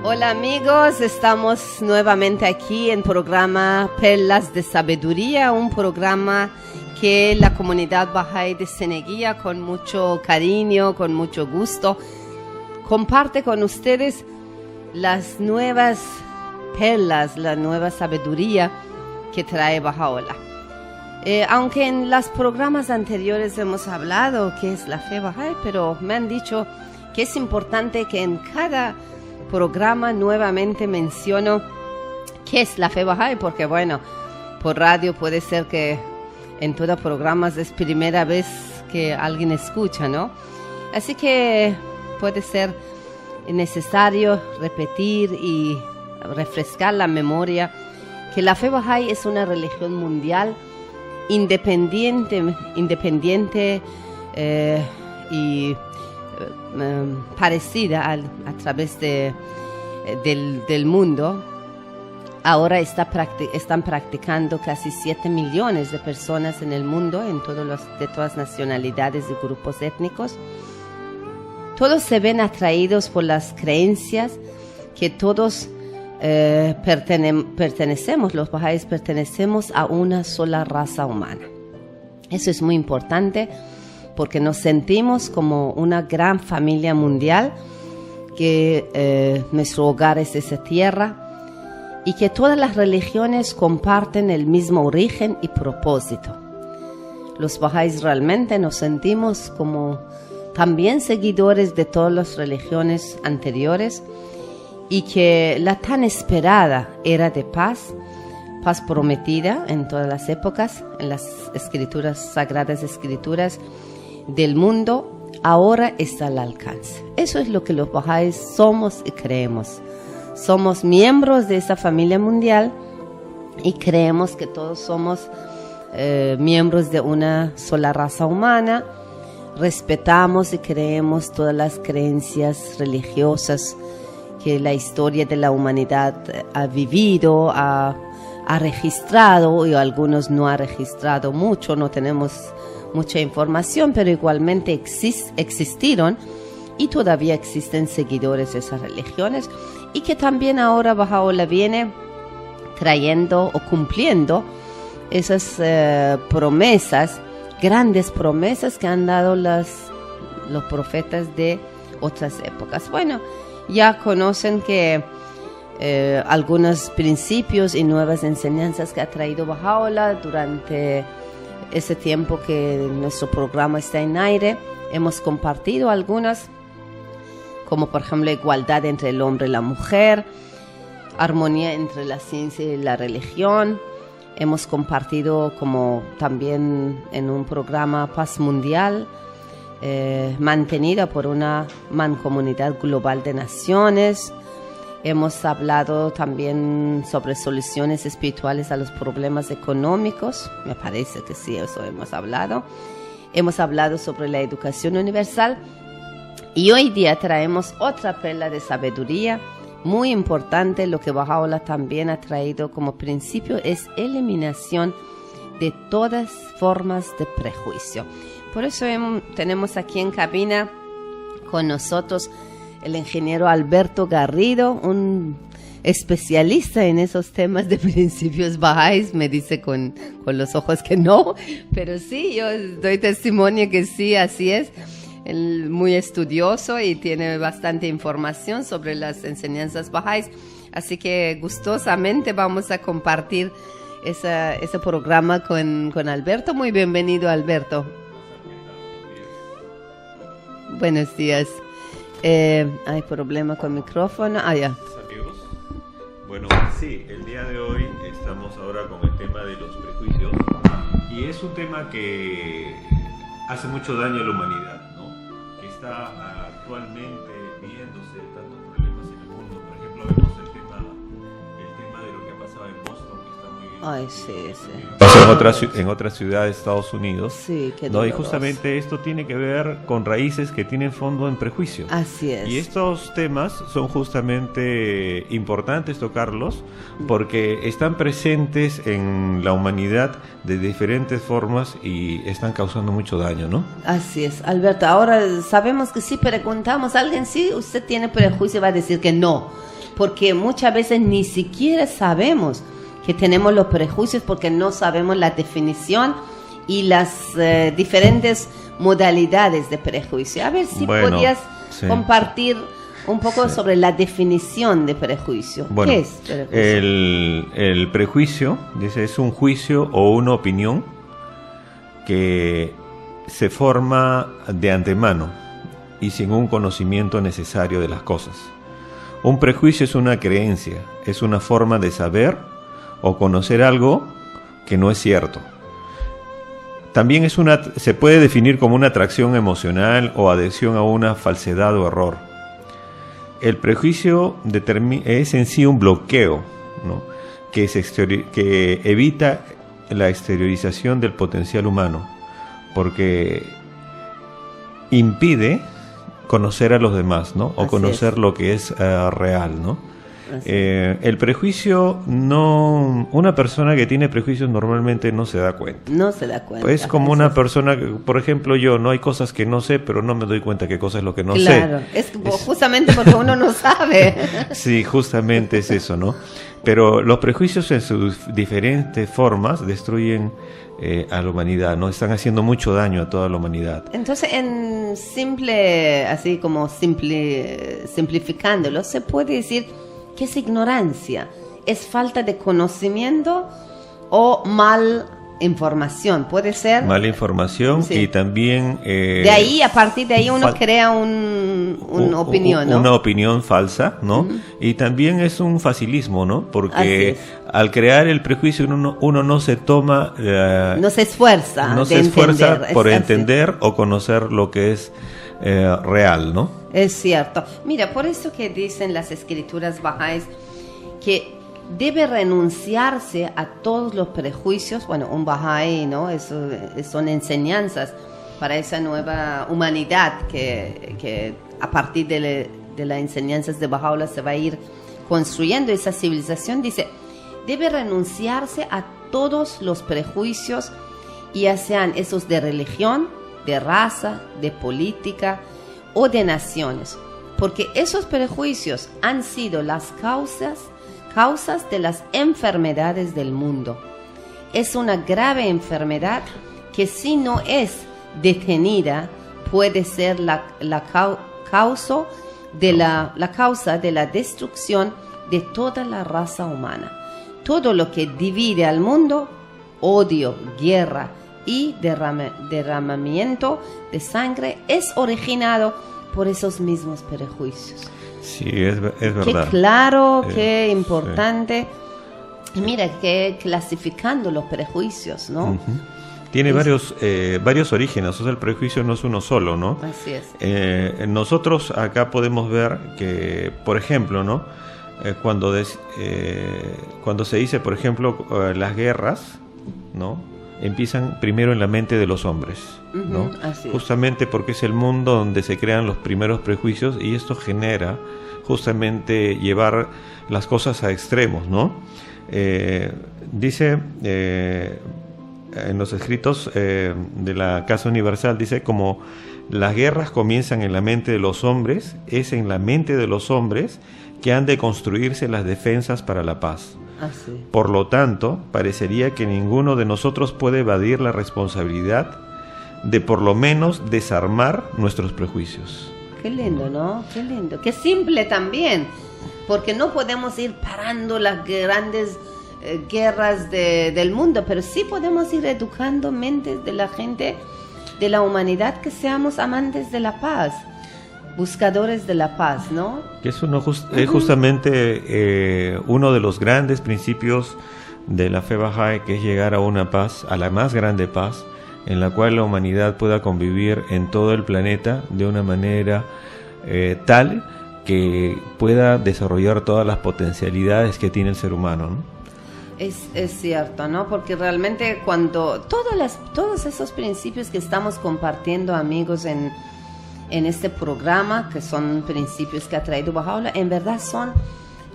Hola amigos, estamos nuevamente aquí en programa Perlas de Sabiduría, un programa que la comunidad Bahá'í de Seneguía con mucho cariño, con mucho gusto, comparte con ustedes las nuevas perlas, la nueva sabiduría que trae Baha'u'lláh. Aunque en los programas anteriores hemos hablado qué es la fe Bahá'í, pero me han dicho que es importante que en cada programa nuevamente menciono qué es la fe Bahá'í, porque bueno, por radio puede ser que en todos programas es primera vez que alguien escucha, ¿no? Así que puede ser necesario repetir y refrescar la memoria que la fe Bahá'í es una religión mundial independiente y parecida a través del mundo. Ahora están practicando casi 7 millones de personas en el mundo, de todas nacionalidades y grupos étnicos. Todos se ven atraídos por las creencias que todos pertenecemos, los bahá'ís pertenecemos a una sola raza humana. Eso es muy importante porque nos sentimos como una gran familia mundial, que nuestro hogar es esa tierra y que todas las religiones comparten el mismo origen y propósito. Los bahá'ís realmente nos sentimos como también seguidores de todas las religiones anteriores y que la tan esperada era de paz prometida en todas las épocas, en las sagradas escrituras del mundo, ahora está al alcance. Eso es lo que los bahá'ís somos y creemos. Somos miembros de esa familia mundial y creemos que todos somos miembros de una sola raza humana. Respetamos y creemos todas las creencias religiosas que la historia de la humanidad ha vivido, ha registrado, y algunos no ha registrado mucho, no tenemos mucha información, pero igualmente existieron y todavía existen seguidores de esas religiones, y que también ahora Baha'u'lláh viene trayendo o cumpliendo esas promesas, grandes promesas que han dado los profetas de otras épocas. Bueno, ya conocen que algunos principios y nuevas enseñanzas que ha traído Baha'u'lláh durante ese tiempo que nuestro programa está en aire. Hemos compartido algunas, como por ejemplo igualdad entre el hombre y la mujer, armonía entre la ciencia y la religión. Hemos compartido como también en un programa paz mundial, mantenida por una mancomunidad global de naciones. Hemos hablado también sobre soluciones espirituales a los problemas económicos. Me parece que sí, eso hemos hablado. Hemos hablado sobre la educación universal. Y hoy día traemos otra perla de sabiduría muy importante. Lo que Baha'u'lláh también ha traído como principio es eliminación de todas formas de prejuicio. Por eso tenemos aquí en cabina con nosotros el ingeniero Alberto Garrido, un especialista en esos temas de principios bahá'ís. Me dice con los ojos que no, pero sí, yo doy testimonio que sí, así es. Él muy estudioso y tiene bastante información sobre las enseñanzas bahá'ís. Así que gustosamente vamos a compartir ese programa con Alberto. Muy bienvenido, Alberto. Buenos días. Hay problema con el micrófono. Ya. Amigos, bueno, sí, el día de hoy estamos ahora con el tema de los prejuicios, y es un tema que hace mucho daño a la humanidad, ¿no? Que está actualmente viéndose tantos problemas en el mundo. Por ejemplo, vemos el tema de lo que ha pasado en Boston, que está muy bien. Ay, sí, sí. Pasó en otras ciudades de Estados Unidos. Sí, qué ¿no? Y doloroso. justamente esto tiene que ver con raíces que tienen fondo en prejuicio. Así es. Y estos temas son justamente importantes tocarlos porque están presentes en la humanidad de diferentes formas y están causando mucho daño, ¿no? Así es, Alberto. Ahora sabemos que si preguntamos a alguien si usted tiene prejuicio, va a decir que no. porque muchas veces ni siquiera sabemos que tenemos los prejuicios porque no sabemos la definición y las diferentes modalidades de prejuicio. A ver si podías compartir un poco sobre la definición de prejuicio. Bueno, ¿qué es prejuicio? El prejuicio, dice, es un juicio o una opinión que se forma de antemano y sin un conocimiento necesario de las cosas. Un prejuicio es una creencia, es una forma de saber o conocer algo que no es cierto. También se puede definir como una atracción emocional o adhesión a una falsedad o error. El prejuicio es en sí un bloqueo, ¿no? que evita la exteriorización del potencial humano, porque impide conocer a los demás, ¿no? O conocer lo que es real, ¿no? El prejuicio, una persona que tiene prejuicios normalmente no se da cuenta. No se da cuenta. Es como una persona, por ejemplo, no hay cosas que no sé, pero no me doy cuenta qué cosa es lo que no sé. Claro, es justamente porque uno no sabe. Sí, justamente es eso, ¿no? Pero los prejuicios en sus diferentes formas destruyen a la humanidad, ¿no? Están haciendo mucho daño a toda la humanidad. Entonces, así como simplificándolo, se puede decir que es ignorancia, es falta de conocimiento o mal información, puede ser. Mala información, sí. Y también... a partir de ahí uno crea una opinión, ¿no? Una opinión falsa, ¿no? Uh-huh. Y también es un facilismo, ¿no? Porque al crear el prejuicio uno no se toma... no se esfuerza. No se esfuerza por entender o conocer lo que es real, ¿no? Es cierto. Mira, por eso que dicen las escrituras bahá'ís que debe renunciarse a todos los prejuicios. Bueno, un bahá'í, ¿no? Eso son enseñanzas para esa nueva humanidad que a partir de las enseñanzas de Baha'u'lláh se va a ir construyendo esa civilización. Dice, debe renunciarse a todos los prejuicios, ya sean esos de religión, de raza, de política o de naciones, porque esos prejuicios han sido las causas de las enfermedades del mundo. Es una grave enfermedad que si no es detenida puede ser la causa de la destrucción de toda la raza humana. Todo lo que divide al mundo, odio, guerra y derramamiento de sangre, es originado por esos mismos prejuicios. Sí, es verdad. Qué claro, qué importante. Sí. Y mira, que clasificando los prejuicios, ¿no? Uh-huh. Tiene varios orígenes, o sea, el prejuicio no es uno solo, ¿no? Así es. Nosotros acá podemos ver que, por ejemplo, ¿no? Cuando se dice, por ejemplo, las guerras, ¿no? Empiezan primero en la mente de los hombres, ¿no? Así es. Justamente porque es el mundo donde se crean los primeros prejuicios y esto genera justamente llevar las cosas a extremos, ¿no? Dice en los escritos de la Casa Universal, dice como las guerras comienzan en la mente de los hombres, es en la mente de los hombres que han de construirse las defensas para la paz. Así. Por lo tanto, parecería que ninguno de nosotros puede evadir la responsabilidad de por lo menos desarmar nuestros prejuicios. Qué lindo, ¿no? Qué lindo. Qué simple también, porque no podemos ir parando las grandes guerras del mundo, pero sí podemos ir educando mentes de la gente, de la humanidad, que seamos amantes de la paz, buscadores de la paz, ¿no? Que eso es justamente uno de los grandes principios de la fe Bahá'í, que es llegar a una paz, a la más grande paz, en la cual la humanidad pueda convivir en todo el planeta de una manera tal que pueda desarrollar todas las potencialidades que tiene el ser humano, ¿no? Es cierto, ¿no? Porque realmente cuando todos esos principios que estamos compartiendo, amigos, en este programa, que son principios que ha traído Baha'u'lláh, en verdad son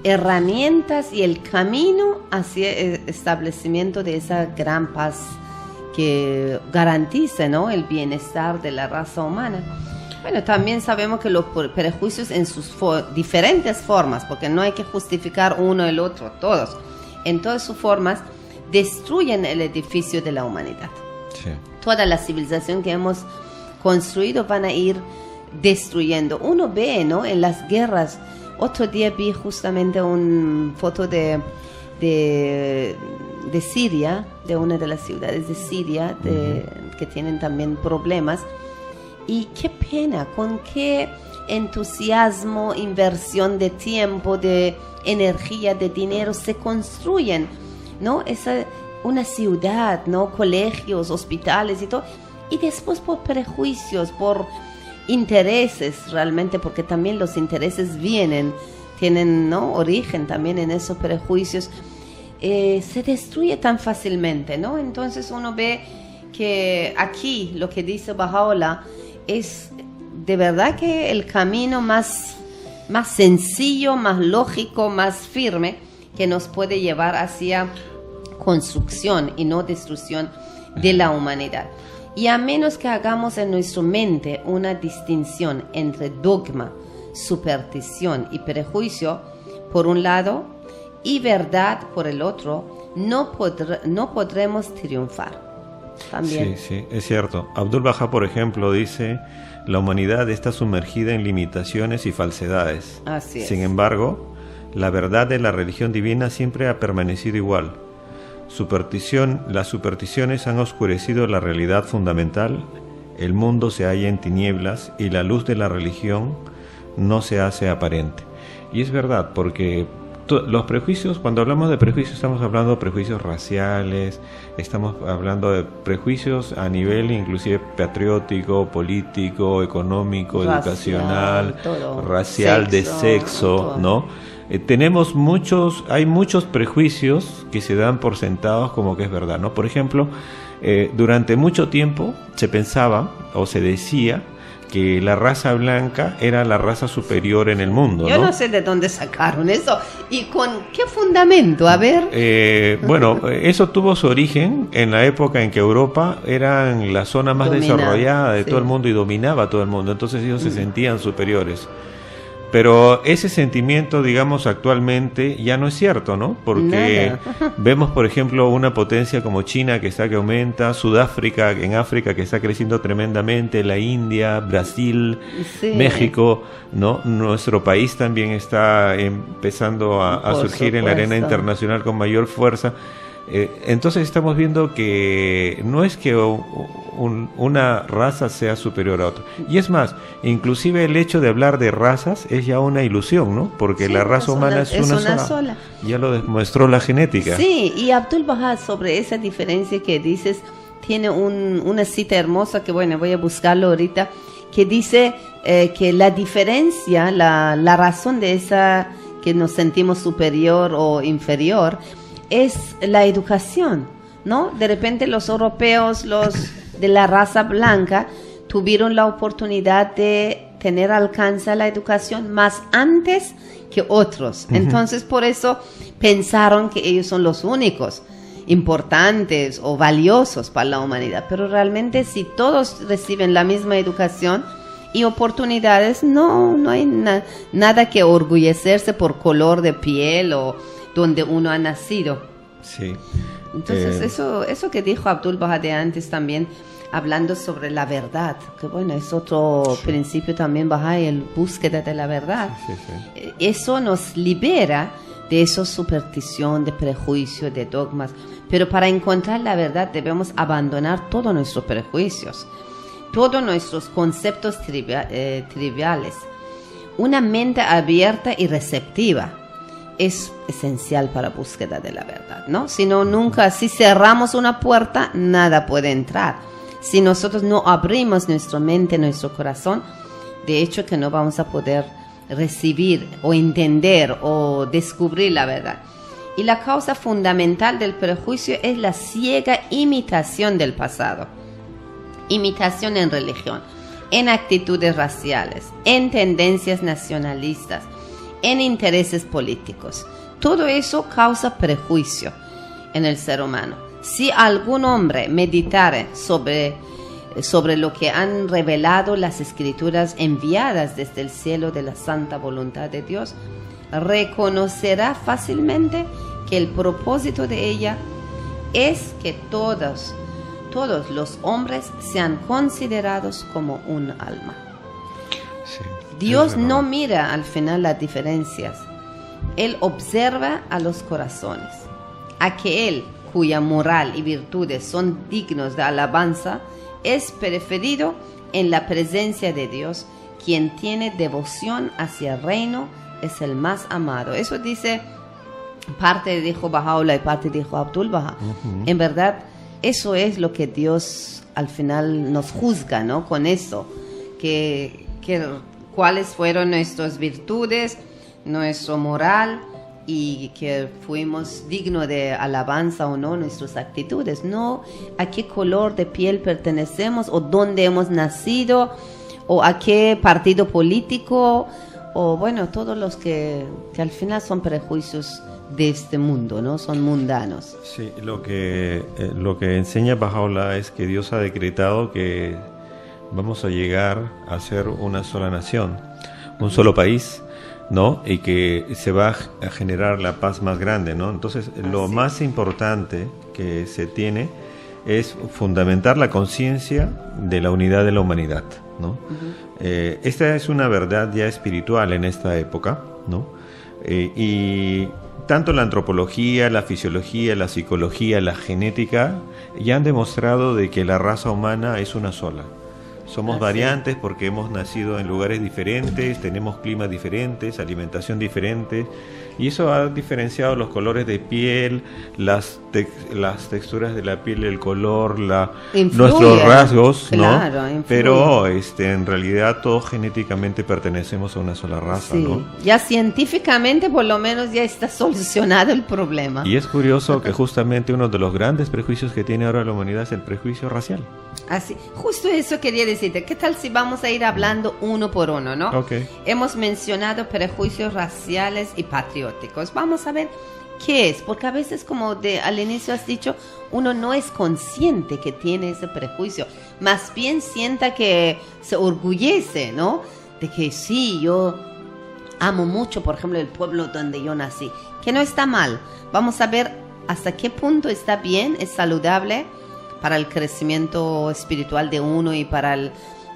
herramientas y el camino hacia el establecimiento de esa gran paz que garantice, ¿no?, el bienestar de la raza humana. Bueno, también sabemos que los prejuicios en sus diferentes formas, porque no hay que justificar uno el otro, todos, en todas sus formas, destruyen el edificio de la humanidad. Sí. Toda la civilización que hemos construido van a ir destruyendo. Uno ve, ¿no?, en las guerras. Otro día vi justamente una foto de Siria, de una de las ciudades de Siria, que tienen también problemas. Y qué pena, con qué entusiasmo, inversión de tiempo, de energía, de dinero se construyen, ¿no? Una ciudad, ¿no? Colegios, hospitales y todo. Y después por prejuicios, por intereses realmente, porque también los intereses tienen, ¿no?, origen también en esos prejuicios, se destruye tan fácilmente, ¿no? Entonces uno ve que aquí lo que dice Baha'u'lláh es de verdad que el camino más sencillo, más lógico, más firme que nos puede llevar hacia construcción y no destrucción de la humanidad. Y a menos que hagamos en nuestra mente una distinción entre dogma, superstición y prejuicio por un lado y verdad por el otro, no podremos triunfar. También. Sí, es cierto. Abdu'l-Bahá, por ejemplo, dice: la humanidad está sumergida en limitaciones y falsedades. Así es. Sin embargo, la verdad de la religión divina siempre ha permanecido igual. Las supersticiones han oscurecido la realidad fundamental, el mundo se halla en tinieblas y la luz de la religión no se hace aparente. Y es verdad, porque los prejuicios, cuando hablamos de prejuicios, estamos hablando de prejuicios raciales, estamos hablando de prejuicios a nivel inclusive patriótico, político, económico, racial, educacional, todo. Racial, sexo, de sexo, todo. ¿No? Hay muchos prejuicios que se dan por sentados como que es verdad, ¿no? Por ejemplo, durante mucho tiempo se pensaba o se decía que la raza blanca era la raza superior en el mundo, ¿no? Yo no sé de dónde sacaron eso y con qué fundamento, a ver. Bueno, eso tuvo su origen en la época en que Europa era la zona más desarrollada de todo el mundo y dominaba a todo el mundo, entonces ellos se sentían superiores. Pero ese sentimiento, digamos, actualmente ya no es cierto, ¿no? Porque vemos, por ejemplo, una potencia como China que aumenta, Sudáfrica en África que está creciendo tremendamente, la India, Brasil, México, ¿no? Nuestro país también está empezando a surgir en la arena internacional con mayor fuerza. Entonces estamos viendo que no es que una raza sea superior a otra. Y es más, inclusive el hecho de hablar de razas es ya una ilusión, ¿no? Porque la raza humana es una sola. Ya lo demostró la genética. Sí, y Abdu'l-Bahá, sobre esa diferencia que dices, tiene una cita hermosa que, bueno, voy a buscarlo ahorita, que dice que la diferencia, la razón de esa que nos sentimos superior o inferior, es la educación, ¿no? De repente los europeos, los de la raza blanca, tuvieron la oportunidad de tener alcance a la educación más antes que otros. Entonces, por eso pensaron que ellos son los únicos importantes o valiosos para la humanidad. Pero realmente, si todos reciben la misma educación y oportunidades, no hay nada que orgullecerse por color de piel o donde uno ha nacido. Sí. Entonces eso que dijo Abdu'l-Bahá de antes también, hablando sobre la verdad, que bueno, es otro principio también Bahá, el búsqueda de la verdad. Sí. Eso nos libera de esa superstición, de prejuicio, de dogmas. Pero para encontrar la verdad debemos abandonar todos nuestros prejuicios, todos nuestros conceptos triviales. Una mente abierta y receptiva es esencial para la búsqueda de la verdad, ¿no? Si cerramos una puerta, nada puede entrar. Si nosotros no abrimos nuestra mente, nuestro corazón, de hecho que no vamos a poder recibir o entender o descubrir la verdad. Y la causa fundamental del prejuicio es la ciega imitación del pasado. Imitación en religión, en actitudes raciales, en tendencias nacionalistas, en intereses políticos. Todo eso causa prejuicio en el ser humano. Si algún hombre meditare sobre sobre lo que han revelado las escrituras enviadas desde el cielo de la santa voluntad de Dios, reconocerá fácilmente que el propósito de ella es que todos los hombres sean considerados como un alma. Sí, Dios no mira al final las diferencias. Él observa a los corazones. Aquel cuya moral y virtudes son dignos de alabanza es preferido en la presencia de Dios. Quien tiene devoción hacia el reino es el más amado. Eso dice, parte dijo Baha'u'lláh y parte dijo Abdul Baha. En verdad, eso es lo que Dios al final nos juzga, ¿no? Con eso, que cuáles fueron nuestras virtudes, nuestra moral, y que fuimos dignos de alabanza o no, nuestras actitudes, no a qué color de piel pertenecemos o dónde hemos nacido o a qué partido político, o bueno, todos los que al final son prejuicios de este mundo, ¿no? Son mundanos. Sí, lo que enseña Baha'u'lláh es que Dios ha decretado que vamos a llegar a ser una sola nación, un solo país, ¿no? Y que se va a generar la paz más grande, ¿no? Entonces, lo más importante que se tiene es fundamentar la conciencia de la unidad de la humanidad, ¿no? Esta es una verdad ya espiritual en esta época, ¿no? Y tanto la antropología, la fisiología, la psicología, la genética ya han demostrado de que la raza humana es una sola. Somos variantes porque hemos nacido en lugares diferentes, tenemos climas diferentes, alimentación diferente, y eso ha diferenciado los colores de piel, las texturas de la piel, el color, nuestros rasgos, claro, ¿no? Pero en realidad todos genéticamente pertenecemos a una sola raza, sí, ¿no? Ya científicamente por lo menos ya está solucionado el problema. Y es curioso que justamente uno de los grandes prejuicios que tiene ahora la humanidad es el prejuicio racial. Así, justo eso quería decirte. ¿Qué tal si vamos a ir hablando uno por uno, no? Okay. Hemos mencionado prejuicios raciales y patrióticos. Vamos a ver qué es, porque a veces, como al inicio has dicho, uno no es consciente que tiene ese prejuicio. Más bien sienta que se orgullece, ¿no? De que sí, yo amo mucho, por ejemplo, el pueblo donde yo nací. Que no está mal. Vamos a ver hasta qué punto está bien, es saludable para el crecimiento espiritual de uno y para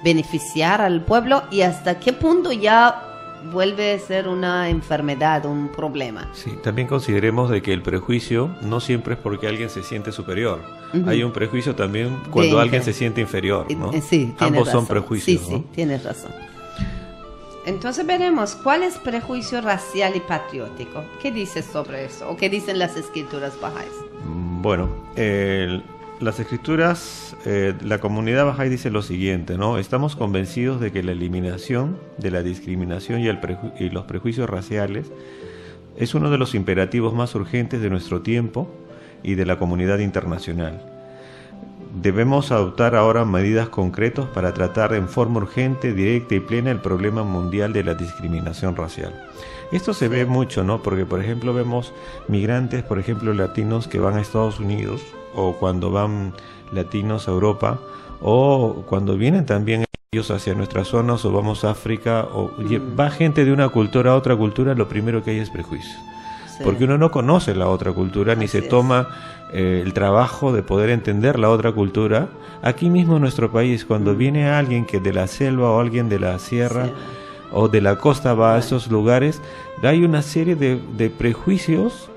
beneficiar al pueblo, y hasta qué punto ya vuelve a ser una enfermedad, un problema. Sí, también consideremos de que el prejuicio no siempre es porque alguien se siente superior. Hay un prejuicio también cuando alguien se siente inferior, ¿no? Sí, ambos razón. Son prejuicios, sí, ¿no? Sí, tienes razón. Entonces veremos, ¿cuál es prejuicio racial y patriótico? ¿Qué dices sobre eso? ¿O qué dicen las escrituras bahá'ís? Bueno, las escrituras, la comunidad Bahá'í dice lo siguiente, ¿no? Estamos convencidos de que la eliminación de la discriminación y los prejuicios raciales es uno de los imperativos más urgentes de nuestro tiempo y de la comunidad internacional. Debemos adoptar ahora medidas concretas para tratar en forma urgente, directa y plena el problema mundial de la discriminación racial. Esto se ve mucho, ¿no? Porque, por ejemplo, vemos migrantes, por ejemplo, latinos que van a Estados Unidos, o cuando van latinos a Europa, o cuando vienen también ellos hacia nuestras zonas, o vamos a África, o va gente de una cultura a otra cultura, lo primero que hay es prejuicio. Sí. Porque uno no conoce la otra cultura, ni se toma el trabajo de poder entender la otra cultura. Aquí mismo en nuestro país, cuando viene alguien que de la selva o alguien de la sierra o de la costa va a estos lugares, hay una serie de prejuicios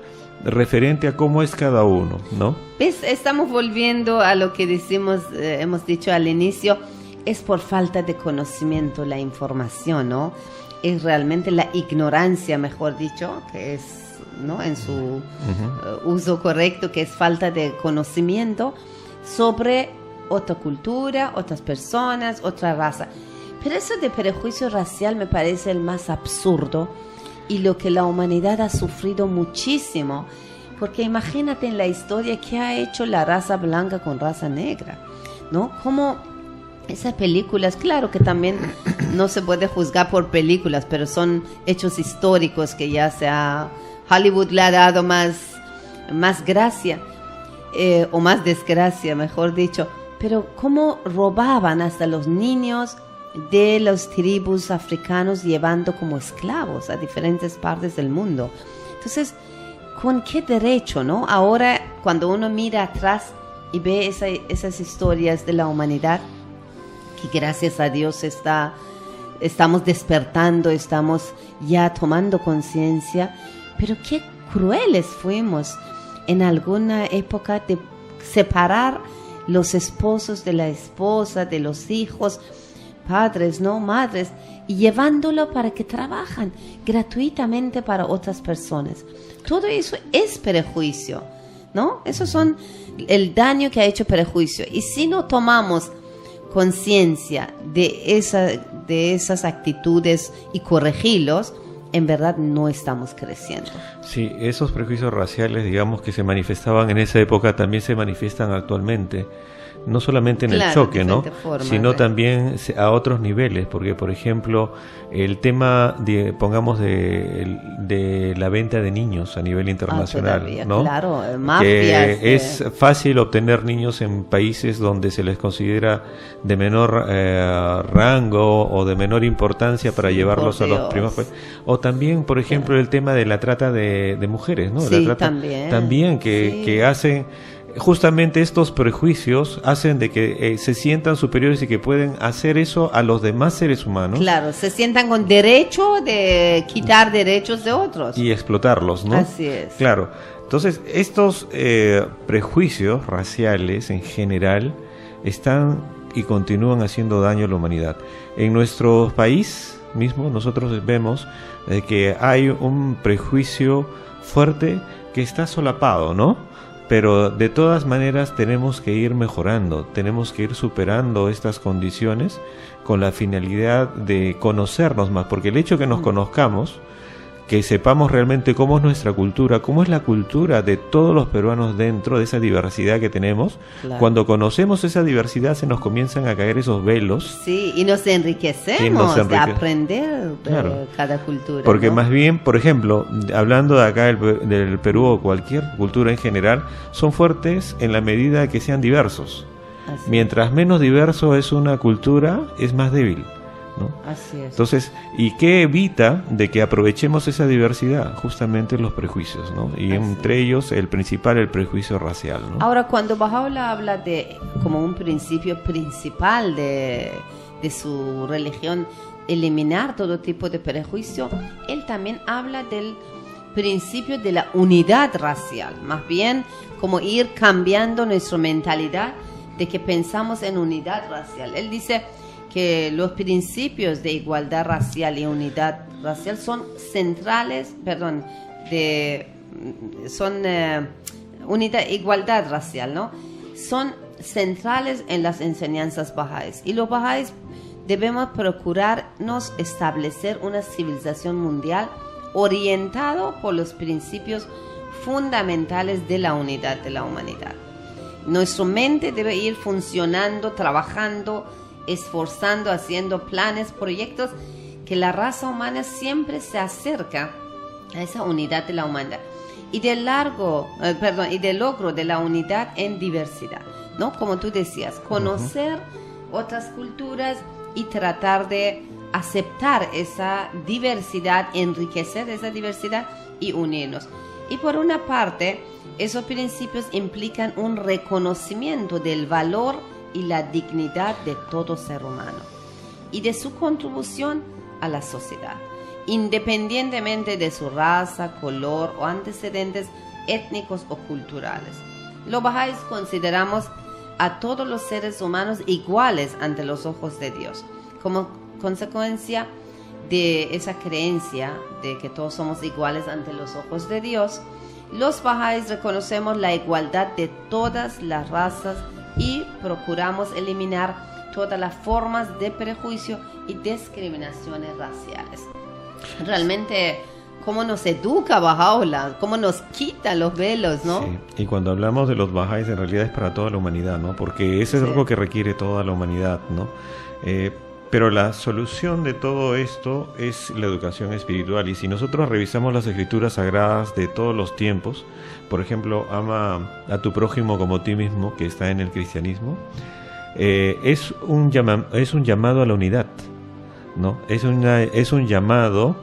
referente a cómo es cada uno, ¿no? ¿Ves? Estamos volviendo a lo que decimos, hemos dicho al inicio, es por falta de conocimiento la información, ¿no? Es realmente la ignorancia, mejor dicho, que es, ¿no?, en su uso correcto, que es falta de conocimiento sobre otra cultura, otras personas, otra raza. Pero eso de prejuicio racial me parece el más absurdo y lo que la humanidad ha sufrido muchísimo, porque imagínate en la historia qué ha hecho la raza blanca con raza negra, ¿no? Como esas películas, claro que también no se puede juzgar por películas, pero son hechos históricos que ya Hollywood le ha dado más gracia, o más desgracia, mejor dicho. pero cómo robaban hasta los niños de las tribus africanos llevando como esclavos a diferentes partes del mundo. Entonces, ¿con qué derecho, no? Ahora, cuando uno mira atrás y ve esas historias de la humanidad, que gracias a Dios estamos despertando, estamos ya tomando conciencia, pero qué crueles fuimos en alguna época de separar los esposos de la esposa, de los hijos, padres, no madres, y llevándolo para que trabajan gratuitamente para otras personas. Todo eso es prejuicio, ¿no? Esos son el daño que ha hecho prejuicio. Y si no tomamos conciencia de esas actitudes y corregirlos, en verdad no estamos creciendo. Sí, esos prejuicios raciales, digamos, que se manifestaban en esa época, también se manifiestan actualmente. No solamente en el choque, ¿no? Sino también a otros niveles, porque por ejemplo el tema de la venta de niños a nivel internacional, todavía, ¿no? Claro, mafias, que es fácil obtener niños en países donde se les considera de menor rango o de menor importancia para llevarlos a los primeros países. O también, por ejemplo, el tema de la trata de mujeres, ¿no? Sí, la trata, también que hacen. Justamente estos prejuicios hacen de que se sientan superiores y que pueden hacer eso a los demás seres humanos. Claro, se sientan con derecho de quitar derechos de otros. Y explotarlos, ¿no? Así es. Claro. Entonces, estos prejuicios raciales en general están y continúan haciendo daño a la humanidad. En nuestro país mismo nosotros vemos que hay un prejuicio fuerte que está solapado, ¿no? Pero de todas maneras tenemos que ir mejorando, tenemos que ir superando estas condiciones con la finalidad de conocernos más, porque el hecho que nos conozcamos, que sepamos realmente cómo es nuestra cultura, cómo es la cultura de todos los peruanos dentro de esa diversidad que tenemos, claro. Cuando conocemos esa diversidad se nos comienzan a caer esos velos. Sí, y nos enriquecemos de aprender de cada cultura. Porque ¿no? más bien, por ejemplo, hablando de acá del Perú o cualquier cultura en general, son fuertes en la medida que sean diversos. Así. Mientras menos diverso es una cultura, es más débil, ¿no? Así es. Entonces, ¿y qué evita de que aprovechemos esa diversidad? Justamente los prejuicios, ¿no? Y entre ellos el prejuicio racial, ¿no? Ahora, cuando Baha'u'lláh habla de como un principio principal de su religión, eliminar todo tipo de prejuicio, él también habla del principio de la unidad racial, más bien como ir cambiando nuestra mentalidad de que pensamos en unidad racial. Él dice que los principios de igualdad racial y unidad racial son centrales, igualdad racial, ¿no? Son centrales en las enseñanzas bahá'ís. Y los bahá'ís debemos procurarnos establecer una civilización mundial orientado por los principios fundamentales de la unidad de la humanidad. Nuestra mente debe ir funcionando, trabajando, esforzando, haciendo planes, proyectos, que la raza humana siempre se acerca a esa unidad de la humanidad y del logro de la unidad en diversidad, ¿no? Como tú decías, conocer otras culturas y tratar de aceptar esa diversidad, enriquecer esa diversidad y unirnos. Y por una parte, esos principios implican un reconocimiento del valor y la dignidad de todo ser humano y de su contribución a la sociedad, independientemente de su raza, color o antecedentes étnicos o culturales. Los bahá'ís consideramos a todos los seres humanos iguales ante los ojos de Dios. Como consecuencia de esa creencia de que todos somos iguales ante los ojos de Dios, los bahá'ís reconocemos la igualdad de todas las razas y procuramos eliminar todas las formas de prejuicio y discriminaciones raciales. Realmente, cómo nos educa Baha'u'lláh, cómo nos quita los velos, ¿no? Sí. Y cuando hablamos de los bahá'ís, en realidad es para toda la humanidad, ¿no? Porque eso es algo que requiere toda la humanidad, ¿no? Pero la solución de todo esto es la educación espiritual. Y si nosotros revisamos las escrituras sagradas de todos los tiempos, por ejemplo, ama a tu prójimo como a ti mismo, que está en el cristianismo, es un llamado a la unidad, ¿no? Es un llamado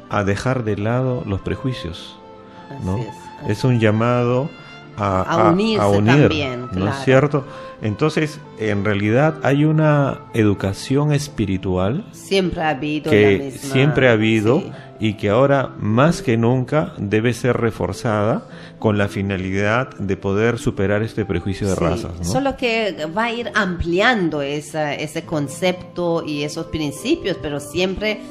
a dejar de lado los prejuicios, ¿no? Es un llamado a unir, también, ¿no es cierto? Entonces, en realidad hay una educación espiritual siempre ha habido, sí, y que ahora más que nunca debe ser reforzada con la finalidad de poder superar este prejuicio de razas, ¿no? Solo que va a ir ampliando ese concepto y esos principios, pero siempre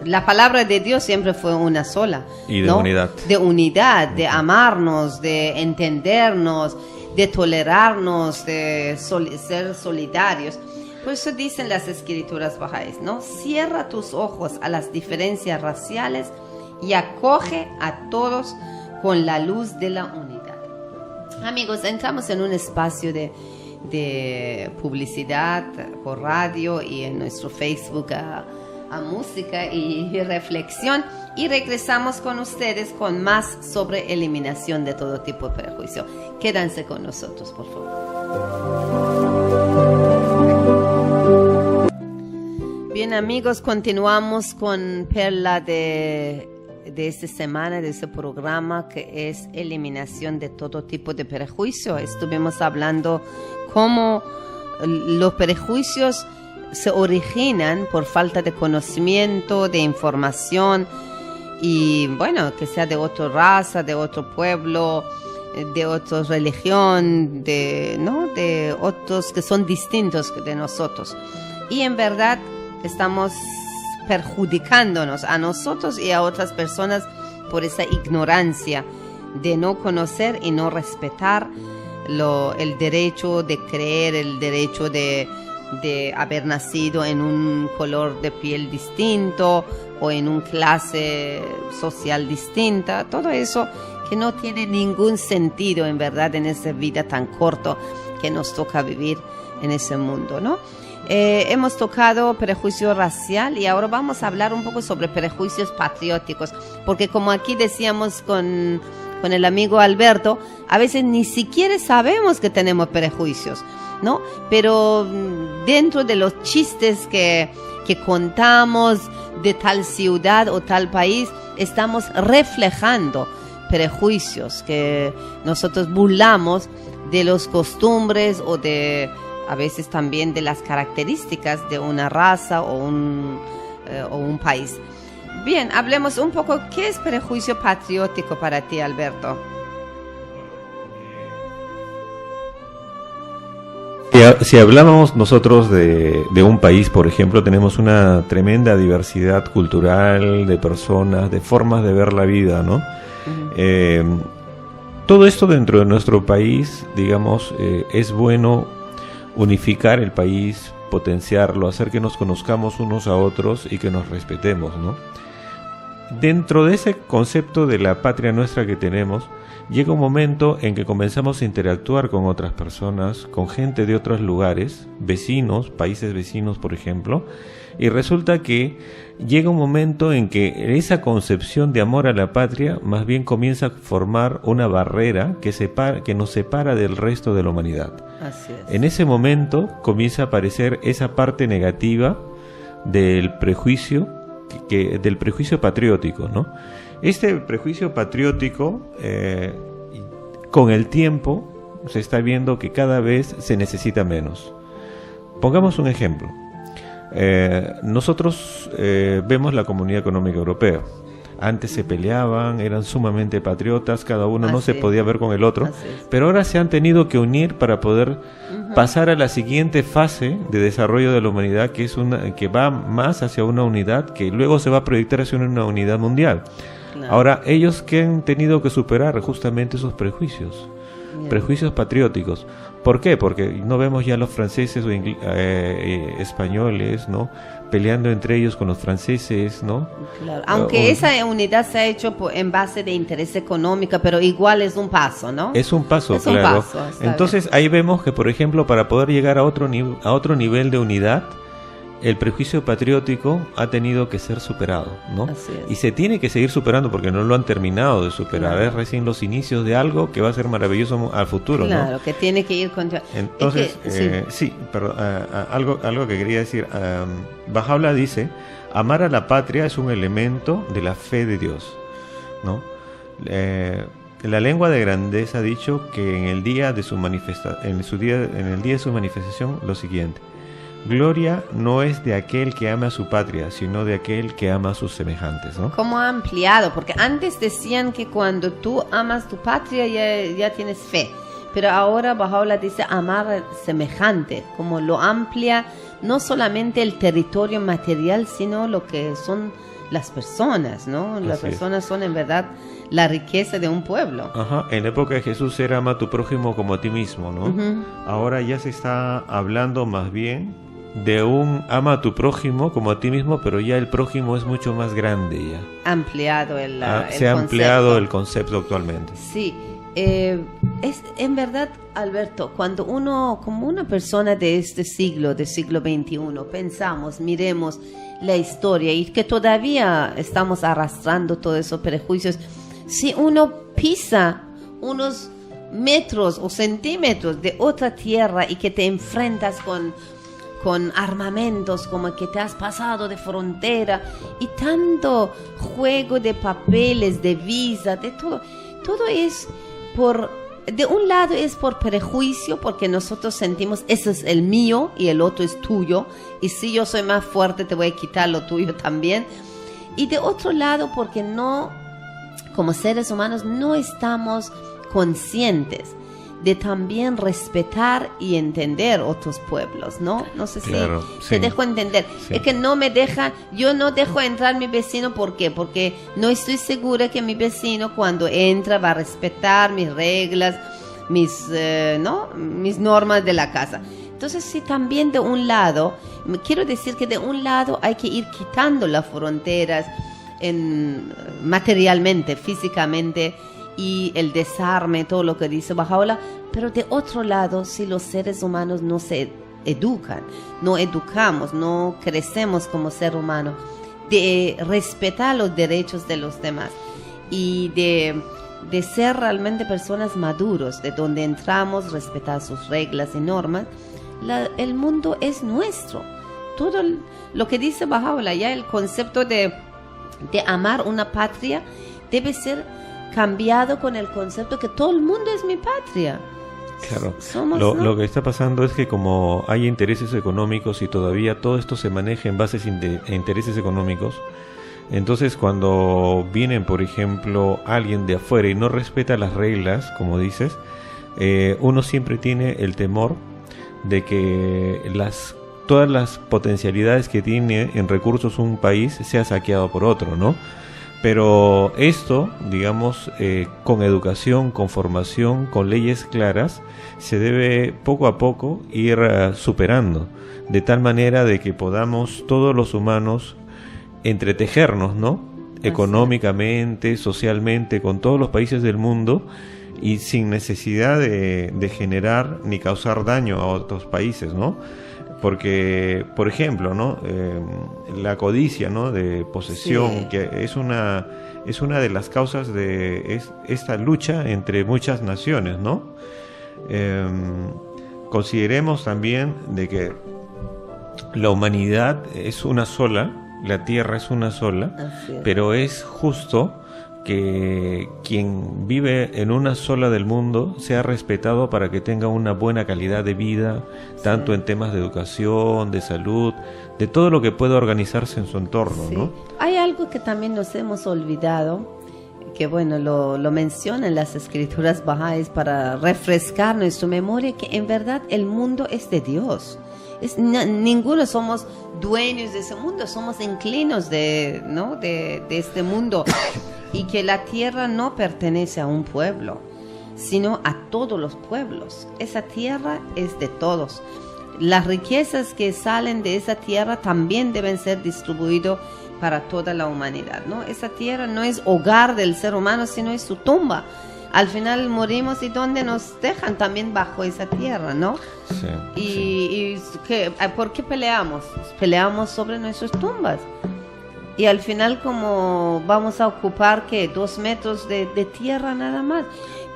la palabra de Dios siempre fue una sola. Y de unidad. De unidad, de amarnos, de entendernos, de tolerarnos, de ser solidarios. Por eso dicen las escrituras bahá'ís, ¿no? Cierra tus ojos a las diferencias raciales y acoge a todos con la luz de la unidad. Amigos, entramos en un espacio de publicidad por radio y en nuestro Facebook a música y reflexión, y regresamos con ustedes con más sobre eliminación de todo tipo de prejuicio. Quédense con nosotros, por favor. Bien, amigos, continuamos con perla de esta semana, de este programa, que es eliminación de todo tipo de prejuicio. Estuvimos hablando cómo los prejuicios se originan por falta de conocimiento, de información, y bueno, que sea de otra raza, de otro pueblo, de otra religión, de otros que son distintos de nosotros. Y en verdad estamos perjudicándonos a nosotros y a otras personas por esa ignorancia de no conocer y no respetar el derecho de creer, el derecho de haber nacido en un color de piel distinto o en una clase social distinta. Todo eso que no tiene ningún sentido en verdad en esa vida tan corta que nos toca vivir en ese mundo, ¿no? Hemos tocado prejuicio racial y ahora vamos a hablar un poco sobre prejuicios patrióticos, porque como aquí decíamos con el amigo Alberto, a veces ni siquiera sabemos que tenemos prejuicios, ¿no? Pero dentro de los chistes que contamos de tal ciudad o tal país, estamos reflejando prejuicios que nosotros burlamos de las costumbres o a veces también de las características de una raza o un país. Bien, hablemos un poco, ¿qué es prejuicio patriótico para ti, Alberto? Si hablábamos nosotros de un país, por ejemplo, tenemos una tremenda diversidad cultural, de personas, de formas de ver la vida, ¿no? Uh-huh. Todo esto dentro de nuestro país, digamos, es bueno unificar el país, potenciarlo, hacer que nos conozcamos unos a otros y que nos respetemos, ¿no? Dentro de ese concepto de la patria nuestra que tenemos, llega un momento en que comenzamos a interactuar con otras personas, con gente de otros lugares, vecinos, países vecinos, por ejemplo, y resulta que llega un momento en que esa concepción de amor a la patria más bien comienza a formar una barrera que nos separa del resto de la humanidad. Así es. En ese momento comienza a aparecer esa parte negativa del prejuicio, del prejuicio patriótico, ¿no? Este prejuicio patriótico, con el tiempo, se está viendo que cada vez se necesita menos. Pongamos un ejemplo. Nosotros vemos la Comunidad Económica Europea. Antes se peleaban, eran sumamente patriotas, cada uno no se podía ver con el otro, pero ahora se han tenido que unir para poder pasar a la siguiente fase de desarrollo de la humanidad, que va más hacia una unidad que luego se va a proyectar hacia una unidad mundial. Claro. Ahora, ellos que han tenido que superar justamente esos prejuicios, prejuicios patrióticos. ¿Por qué? Porque no vemos ya los franceses o españoles, ¿no?, peleando entre ellos con los franceses, ¿no? Claro. Aunque esa unidad se ha hecho en base de interés económico, pero igual es un paso, ¿no? Es un paso, claro. Entonces ahí vemos que, por ejemplo, para poder llegar a otro nivel de unidad, el prejuicio patriótico ha tenido que ser superado, ¿no? Así es. Y se tiene que seguir superando porque no lo han terminado de superar. Claro. Es recién los inicios de algo que va a ser maravilloso al futuro, Claro, ¿no? que tiene que ir contra... Entonces, algo que quería decir. Baha'u'lláh dice, amar a la patria es un elemento de la fe de Dios, ¿no? La lengua de grandeza ha dicho que en el día de su manifestación lo siguiente: gloria no es de aquel que ama a su patria, sino de aquel que ama a sus semejantes, ¿no? ¿Cómo ha ampliado? Porque antes decían que cuando tú amas tu patria ya tienes fe, pero ahora Baha'u'lláh dice amar semejante, como lo amplia no solamente el territorio material, sino lo que son las personas, ¿no? Las personas son en verdad la riqueza de un pueblo. Ajá. En la época de Jesús era ama a tu prójimo como a ti mismo, ¿no? Uh-huh. Ahora ya se está hablando más bien de un ama a tu prójimo como a ti mismo, pero ya el prójimo es mucho más grande ya. Ampliado el se ha ampliado el concepto actualmente. Sí. Es en verdad, Alberto, cuando uno, como una persona de este siglo, del siglo XXI, pensamos, miremos la historia y que todavía estamos arrastrando todos esos prejuicios, si uno pisa unos metros o centímetros de otra tierra y que te enfrentas con armamentos, como que te has pasado de frontera y tanto juego de papeles, de visa, de todo es de un lado es por prejuicio, porque nosotros sentimos ese es el mío y el otro es tuyo, y si yo soy más fuerte te voy a quitar lo tuyo también, y de otro lado porque no, como seres humanos no estamos conscientes de también respetar y entender otros pueblos, ¿no? No sé claro, si te dejo entender. Sí. Es que yo no dejo entrar a mi vecino, ¿por qué? Porque no estoy segura que mi vecino cuando entra va a respetar mis reglas, mis normas de la casa. Entonces, sí, también de un lado, quiero decir que de un lado hay que ir quitando las fronteras materialmente, físicamente, y el desarme, todo lo que dice Baha'u'lláh, pero de otro lado, si los seres humanos no se educan, no educamos, no crecemos como ser humano, de respetar los derechos de los demás y de ser realmente personas maduros, de donde entramos, respetar sus reglas y normas, el mundo es nuestro. Todo lo que dice Baha'u'lláh, ya el concepto de amar una patria debe ser cambiado con el concepto que todo el mundo es mi patria. Claro, lo que está pasando es que como hay intereses económicos y todavía todo esto se maneja en bases de intereses económicos, entonces cuando vienen, por ejemplo, alguien de afuera y no respeta las reglas, como dices, uno siempre tiene el temor de que todas las potencialidades que tiene en recursos un país sea saqueado por otro, ¿no? Pero esto, digamos, con educación, con formación, con leyes claras, se debe poco a poco ir superando, de tal manera de que podamos todos los humanos entretejernos, ¿no? Económicamente, socialmente, con todos los países del mundo y sin necesidad de generar ni causar daño a otros países, ¿no? Porque, por ejemplo, ¿no? La codicia, ¿no? De posesión, sí, que es una de las causas de esta lucha entre muchas naciones, ¿no? Consideremos también de que la humanidad es una sola, la Tierra es una sola, pero es justo que quien vive en una sola del mundo sea respetado para que tenga una buena calidad de vida, tanto en temas de educación, de salud, de todo lo que pueda organizarse en su entorno, ¿no? Hay algo que también nos hemos olvidado, que bueno, lo mencionan las escrituras bahá'ís para refrescar nuestra memoria, que en verdad el mundo es de Dios. Ninguno somos dueños de ese mundo, somos inquilinos de este mundo. Y que la tierra no pertenece a un pueblo, sino a todos los pueblos. Esa tierra es de todos. Las riquezas que salen de esa tierra también deben ser distribuidas para toda la humanidad, ¿no? Esa tierra no es hogar del ser humano, sino es su tumba. al final morimos y ¿dónde nos dejan? También bajo esa tierra, ¿no? Sí, y ¿por qué peleamos? Peleamos sobre nuestras tumbas. Y al final como vamos a ocupar, ¿qué? 2 metros de tierra nada más.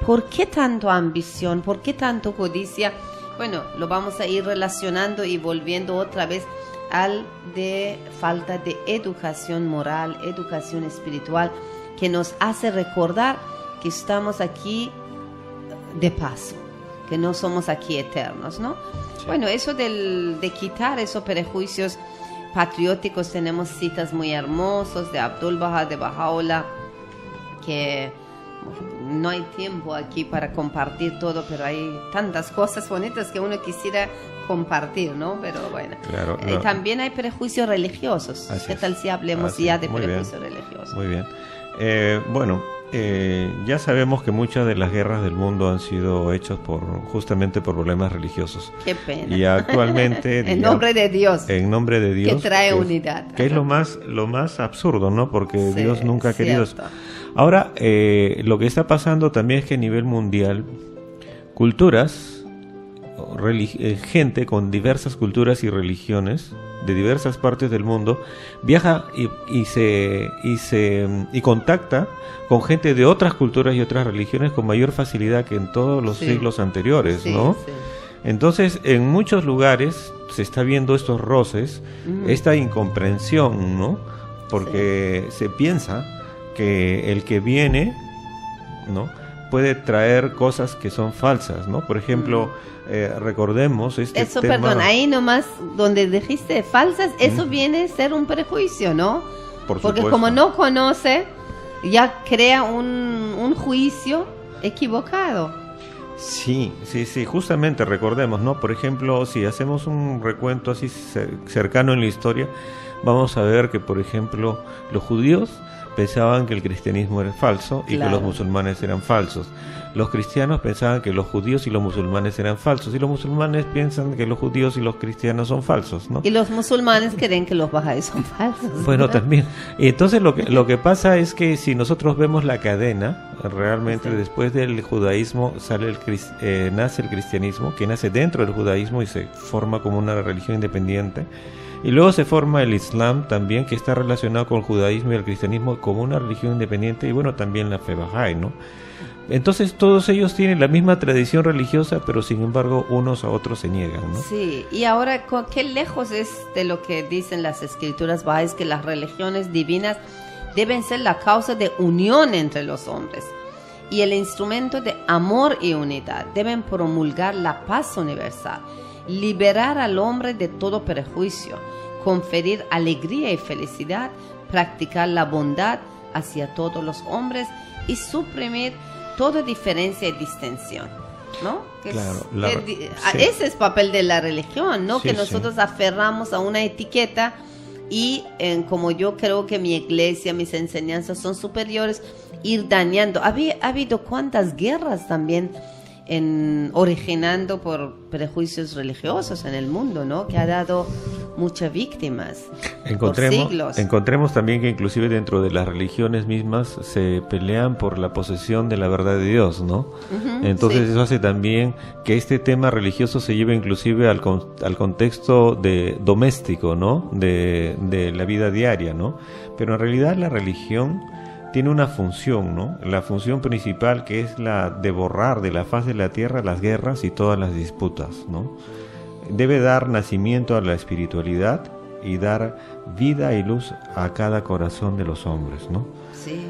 ¿Por qué tanto ambición? ¿Por qué tanto codicia? Bueno, lo vamos a ir relacionando y volviendo otra vez al de falta de educación moral, educación espiritual, que nos hace recordar que estamos aquí de paso, que no somos aquí eternos, ¿no? Sí. Bueno, eso de quitar esos prejuicios patrióticos, tenemos citas muy hermosas de Abdul Baha, de Bahá'u'lláh, que no hay tiempo aquí para compartir todo, pero hay tantas cosas bonitas que uno quisiera compartir, ¿no? Pero bueno, claro, no. También hay prejuicios religiosos. Así ¿Qué tal si hablemos ya de prejuicios religiosos? Muy bien. Ya sabemos que muchas de las guerras del mundo han sido hechas justamente por problemas religiosos. Qué pena. Y actualmente en nombre de Dios. En nombre de Dios. Que trae unidad. Que es lo más absurdo, ¿no? Porque sí, Dios nunca ha querido eso. Ahora, lo que está pasando también es que a nivel mundial, culturas, gente con diversas culturas y religiones de diversas partes del mundo viaja y contacta con gente de otras culturas y otras religiones con mayor facilidad que en todos los siglos anteriores, ¿no? Sí. Entonces, en muchos lugares se está viendo estos roces, esta incomprensión, ¿no? Porque se piensa que el que viene, ¿no?, puede traer cosas que son falsas, ¿no? Por ejemplo, recordemos eso, tema... perdón, ahí nomás donde dijiste falsas, eso viene a ser un prejuicio, ¿no? Porque supuesto, como no conoce, ya crea un juicio equivocado. Sí, justamente recordemos, ¿no? Por ejemplo, si hacemos un recuento así cercano en la historia, vamos a ver que, por ejemplo, los judíos pensaban que el cristianismo era falso y que los musulmanes eran falsos. Los cristianos pensaban que los judíos y los musulmanes eran falsos, y los musulmanes piensan que los judíos y los cristianos son falsos, ¿no? Y los musulmanes creen que los bahá'ís son falsos. Bueno, también. Y entonces lo que pasa es que si nosotros vemos la cadena, realmente después del judaísmo nace el cristianismo, que nace dentro del judaísmo y se forma como una religión independiente. Y luego se forma el Islam también, que está relacionado con el judaísmo y el cristianismo como una religión independiente, y bueno, también la fe Bahá'í, ¿no? Entonces todos ellos tienen la misma tradición religiosa, pero sin embargo unos a otros se niegan, ¿no? Sí, y ahora qué lejos es de lo que dicen las escrituras Bahá'ís, que las religiones divinas deben ser la causa de unión entre los hombres y el instrumento de amor y unidad. Deben promulgar la paz universal, liberar al hombre de todo prejuicio, conferir alegría y felicidad, practicar la bondad hacia todos los hombres y suprimir toda diferencia y distinción, ¿no? Claro, ese es papel de la religión, ¿no? Sí, que nosotros aferramos a una etiqueta y como yo creo que mi iglesia, mis enseñanzas son superiores, ir dañando. Ha habido cuántas guerras también originando por prejuicios religiosos en el mundo, ¿no? Que ha dado muchas víctimas por siglos. Encontremos también que inclusive dentro de las religiones mismas se pelean por la posesión de la verdad de Dios, ¿no? Entonces eso hace también que este tema religioso se lleve inclusive al contexto doméstico, ¿no? De la vida diaria, ¿no? Pero en realidad la religión tiene una función, ¿no? La función principal, que es la de borrar de la faz de la tierra las guerras y todas las disputas, ¿no? Debe dar nacimiento a la espiritualidad y dar vida y luz a cada corazón de los hombres, ¿no? Sí,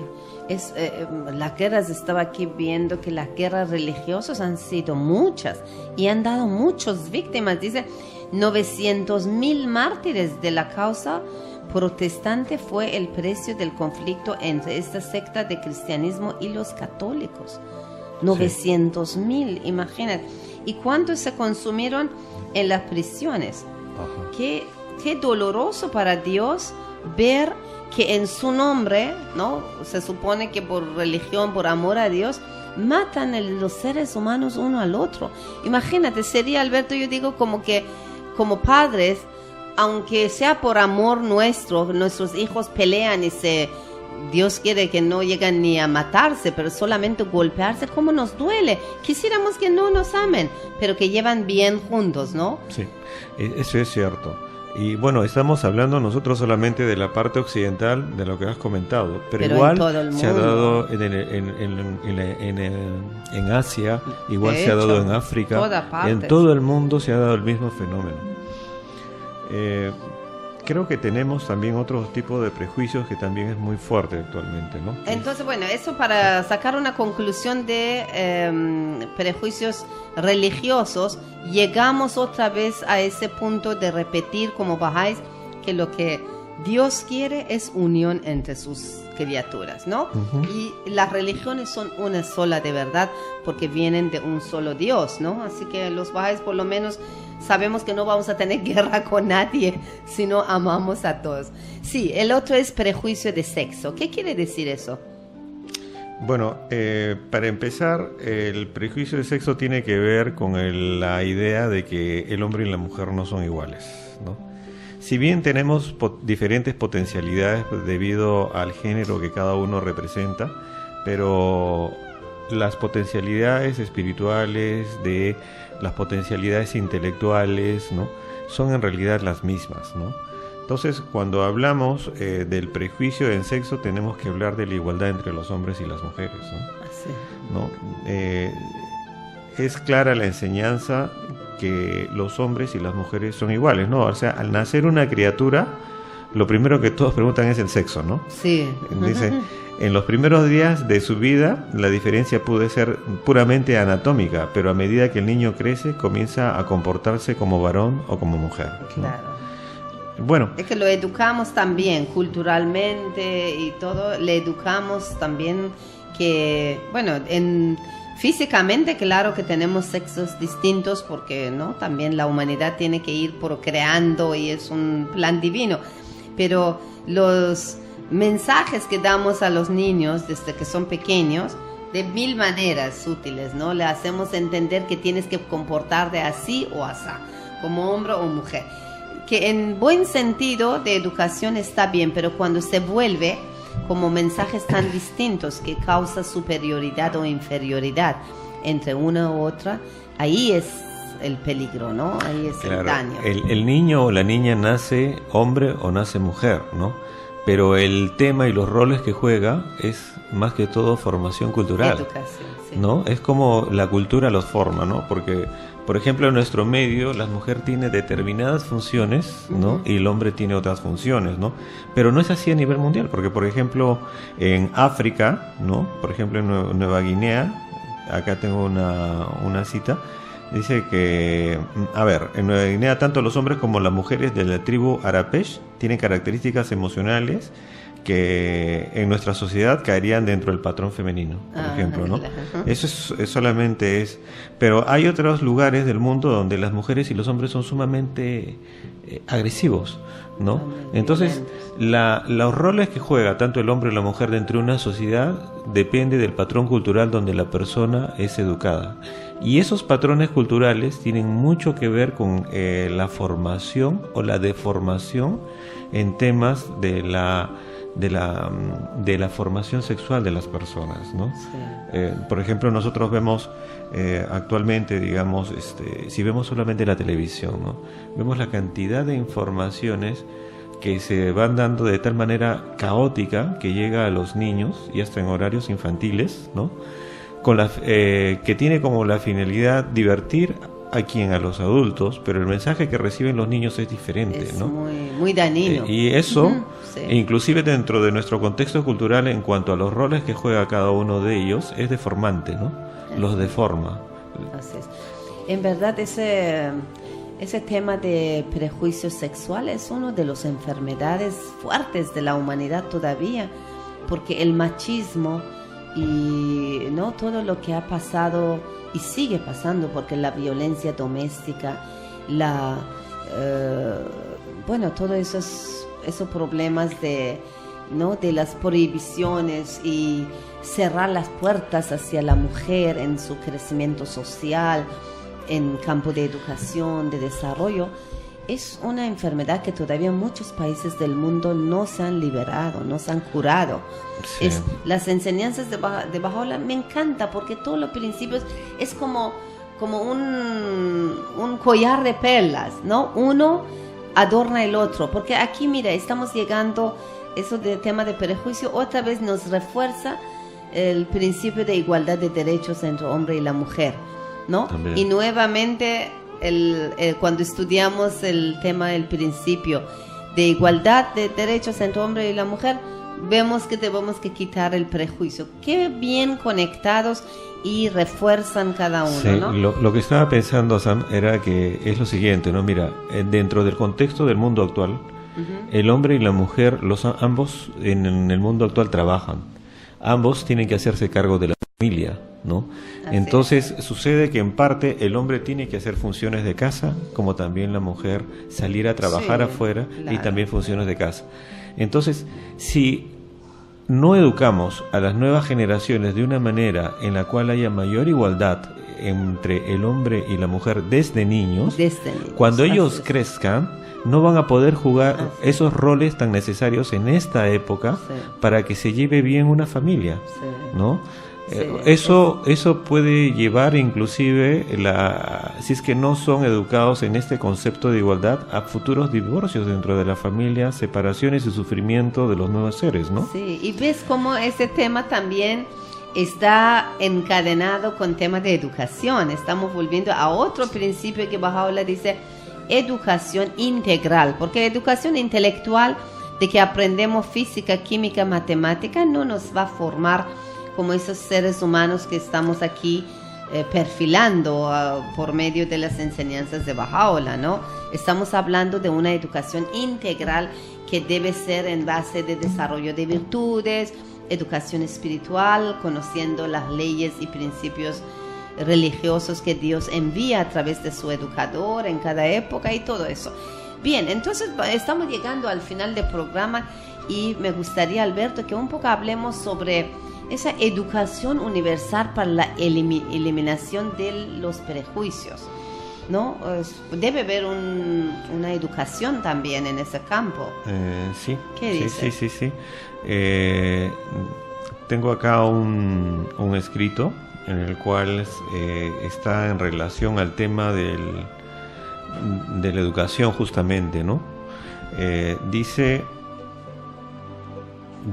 las guerras, estaba aquí viendo que las guerras religiosas han sido muchas y han dado muchas víctimas. Dice, 900,000 mártires de la causa protestante fue el precio del conflicto entre esta secta de cristianismo y los católicos. 900,000, imagínate. ¿Y cuántos se consumieron en las prisiones? Qué doloroso para Dios ver que en su nombre, ¿no? Se supone que por religión, por amor a Dios, matan los seres humanos uno al otro. Imagínate, sería, Alberto, yo digo como que como padres, aunque sea por amor nuestro, nuestros hijos pelean y se Dios quiere que no lleguen ni a matarse, pero solamente golpearse, ¿cómo nos duele? Quisiéramos que no nos amen, pero que llevan bien juntos, ¿no? Sí, eso es cierto. Y bueno, estamos hablando nosotros solamente de la parte occidental de lo que has comentado, pero igual se ha dado en Asia, igual se ha dado en África, en todo el mundo se ha dado el mismo fenómeno. Creo que tenemos también otro tipo de prejuicios que también es muy fuerte actualmente, ¿no? Entonces, bueno, eso para sacar una conclusión de prejuicios religiosos, llegamos otra vez a ese punto de repetir como bajáis que lo que Dios quiere es unión entre sus criaturas, ¿no? Uh-huh. Y las religiones son una sola de verdad porque vienen de un solo Dios, ¿no? Así que los bajáis por lo menos sabemos que no vamos a tener guerra con nadie si no amamos a todos. Sí, el otro es prejuicio de sexo. ¿Qué quiere decir eso? Bueno, para empezar, el prejuicio de sexo tiene que ver con la idea de que el hombre y la mujer no son iguales, ¿no? Si bien tenemos diferentes potencialidades debido al género que cada uno representa, pero las potencialidades espirituales, de las potencialidades intelectuales, ¿no?, son en realidad las mismas, ¿no? Entonces, cuando hablamos del prejuicio en sexo, tenemos que hablar de la igualdad entre los hombres y las mujeres, ¿no? Sí. ¿No? Es clara la enseñanza que los hombres y las mujeres son iguales, ¿no? O sea, al nacer una criatura, lo primero que todos preguntan es el sexo, ¿no? Sí. Dice, en los primeros días de su vida, la diferencia puede ser puramente anatómica, pero a medida que el niño crece, comienza a comportarse como varón o como mujer, ¿no? Claro. Bueno. Es que lo educamos también culturalmente y todo, le educamos también que, bueno, físicamente claro que tenemos sexos distintos porque, ¿no?, también la humanidad tiene que ir procreando y es un plan divino, pero los mensajes que damos a los niños desde que son pequeños, de mil maneras útiles, ¿no? Le hacemos entender que tienes que comportarte así o asá, como hombre o mujer, que en buen sentido de educación está bien, pero cuando se vuelve como mensajes tan distintos que causa superioridad o inferioridad entre una u otra, ahí es el peligro, ¿no? Ahí es claro, el daño. El niño o la niña nace hombre o nace mujer, ¿no? Pero el tema y los roles que juega es más que todo formación cultural. Educación, sí. ¿No? Es como la cultura los forma, ¿no? Porque, por ejemplo, en nuestro medio, la mujer tiene determinadas funciones, ¿no? Uh-huh. Y el hombre tiene otras funciones, ¿no? Pero no es así a nivel mundial, porque, por ejemplo, en África, ¿no? Por ejemplo, en Nueva Guinea, acá tengo una cita, dice que, a ver, en Nueva Guinea tanto los hombres como las mujeres de la tribu Arapesh tienen características emocionales que en nuestra sociedad caerían dentro del patrón femenino, por ejemplo, ¿no? Claro. Eso es solamente es... Pero hay otros lugares del mundo donde las mujeres y los hombres son sumamente agresivos, ¿no? Entonces, los roles que juega tanto el hombre y la mujer dentro de una sociedad depende del patrón cultural donde la persona es educada. Y esos patrones culturales tienen mucho que ver con la formación o la deformación en temas de la formación sexual de las personas, ¿no? Sí. Por ejemplo, nosotros vemos actualmente, digamos, si vemos solamente la televisión, ¿no?, vemos la cantidad de informaciones que se van dando de tal manera caótica que llega a los niños y hasta en horarios infantiles, ¿no?, que tiene como la finalidad divertir a los adultos, pero el mensaje que reciben los niños es diferente, es ¿no? muy dañino. Y eso, sí, inclusive dentro de nuestro contexto cultural, en cuanto a los roles que juega cada uno de ellos, es deformante, ¿no? Los deforma. Así es. En verdad, ese tema de prejuicio sexual es una de las enfermedades fuertes de la humanidad todavía, porque el machismo y no todo lo que ha pasado y sigue pasando, porque la violencia doméstica, todos esos problemas de las prohibiciones y cerrar las puertas hacia la mujer en su crecimiento social, en campo de educación, de desarrollo, es una enfermedad que todavía muchos países del mundo no se han liberado, no se han curado. Sí. Las enseñanzas de Baha'u'lláh me encanta porque todos los principios es como un collar de perlas, ¿no? Uno adorna el otro, porque aquí, mira, estamos llegando, eso del tema de prejuicio, otra vez nos refuerza el principio de igualdad de derechos entre el hombre y la mujer, ¿no? También. Y nuevamente, cuando estudiamos el tema del principio de igualdad de derechos entre el hombre y la mujer, vemos que tenemos que quitar el prejuicio. Qué bien conectados y refuerzan cada uno, Sí, ¿no? lo que estaba pensando, Sam, era que es lo siguiente, ¿no? Mira, dentro del contexto del mundo actual, el hombre y la mujer, ambos en el mundo actual trabajan. Ambos tienen que hacerse cargo de la familia, ¿no? Así Entonces sucede que en parte el hombre tiene que hacer funciones de casa, como también la mujer salir a trabajar Sí, afuera y claro. también funciones de casa. Entonces, si no educamos a las nuevas generaciones de una manera en la cual haya mayor igualdad entre el hombre y la mujer desde niños, cuando ellos así es. crezcan, no van a poder jugar Así esos roles tan necesarios en esta época Sí. para que se lleve bien una familia, Sí. ¿no? Sí, Eso puede llevar inclusive, si es que no son educados en este concepto de igualdad, a futuros divorcios dentro de la familia, separaciones y sufrimiento de los nuevos seres, ¿no? Sí, y ves cómo ese tema también está encadenado con temas de educación. Estamos volviendo a otro principio que Baha'u'lláh dice, educación integral, porque educación intelectual, de que aprendemos física, química, matemática, no nos va a formar como esos seres humanos que estamos aquí perfilando por medio de las enseñanzas de Baha'u'lláh, ¿no? Estamos hablando de una educación integral que debe ser en base de desarrollo de virtudes, educación espiritual, conociendo las leyes y principios religiosos que Dios envía a través de su educador en cada época y todo eso. Bien, entonces estamos llegando al final del programa y me gustaría, Alberto, que un poco hablemos sobre esa educación universal para la eliminación de los prejuicios, ¿no? Debe haber una educación también en ese campo. Sí. ¿Qué dice? Sí. Tengo acá un escrito en el cual está en relación al tema de la educación justamente, ¿no? Dice: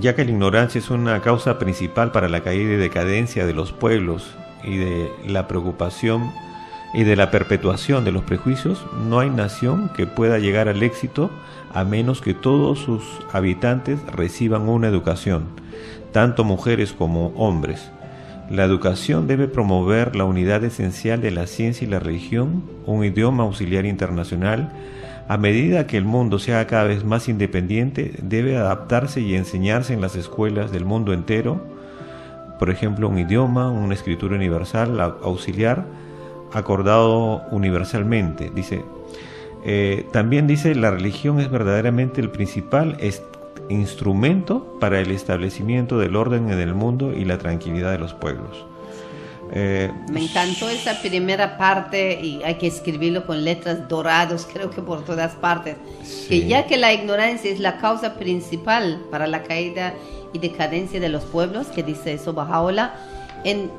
ya que la ignorancia es una causa principal para la caída y decadencia de los pueblos y de la preocupación y de la perpetuación de los prejuicios, no hay nación que pueda llegar al éxito a menos que todos sus habitantes reciban una educación, tanto mujeres como hombres. La educación debe promover la unidad esencial de la ciencia y la religión, un idioma auxiliar internacional. A medida que el mundo sea cada vez más independiente, debe adaptarse y enseñarse en las escuelas del mundo entero, por ejemplo, un idioma, una escritura universal, auxiliar, acordado universalmente. También dice, la religión es verdaderamente el principal instrumento para el establecimiento del orden en el mundo y la tranquilidad de los pueblos. Me encantó esa primera parte y hay que escribirlo con letras doradas, creo que por todas partes. Sí. Que ya que la ignorancia es la causa principal para la caída y decadencia de los pueblos, que dice eso Baha'u'lláh,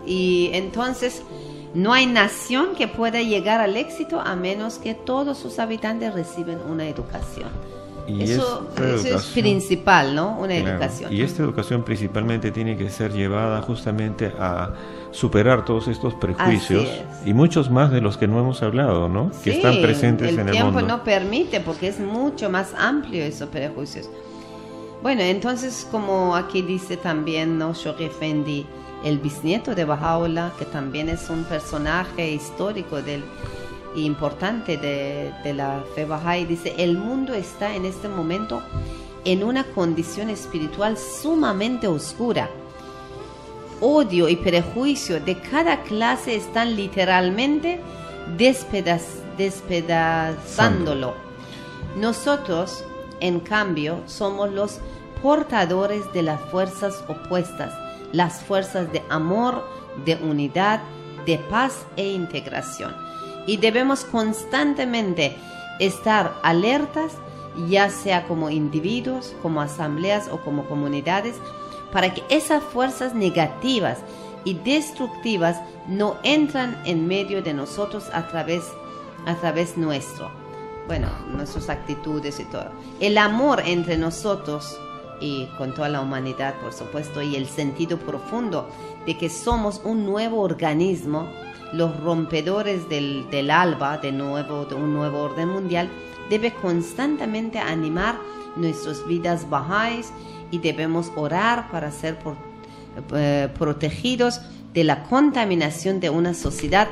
y entonces no hay nación que pueda llegar al éxito a menos que todos sus habitantes reciben una educación. Y Eso esta es educación, principal, ¿no? Una claro, educación. y esta educación principalmente tiene que ser llevada justamente a superar todos estos prejuicios Así es. y muchos más de los que no hemos hablado, ¿no? Que están presentes en el tiempo mundo. no permite porque es mucho más amplio esos prejuicios. Bueno, entonces como aquí dice también, ¿no? Shoghi Effendi, el bisnieto de Baha'u'lláh, que también es un personaje histórico importante de la fe Bahá'í, dice: el mundo está en este momento en una condición espiritual sumamente oscura. Odio y prejuicio de cada clase están literalmente despedazándolo. Nosotros, en cambio, somos los portadores de las fuerzas opuestas, las fuerzas de amor, de unidad, de paz e integración. Y debemos constantemente estar alertas, ya sea como individuos, como asambleas o como comunidades, para que esas fuerzas negativas y destructivas no entran en medio de nosotros a través nuestro, nuestras actitudes y todo. El amor entre nosotros y con toda la humanidad, por supuesto, y el sentido profundo de que somos un nuevo organismo, los rompedores del alba, de un nuevo orden mundial, debe constantemente animar nuestras vidas bahá'ís, y debemos orar para ser protegidos de la contaminación de una sociedad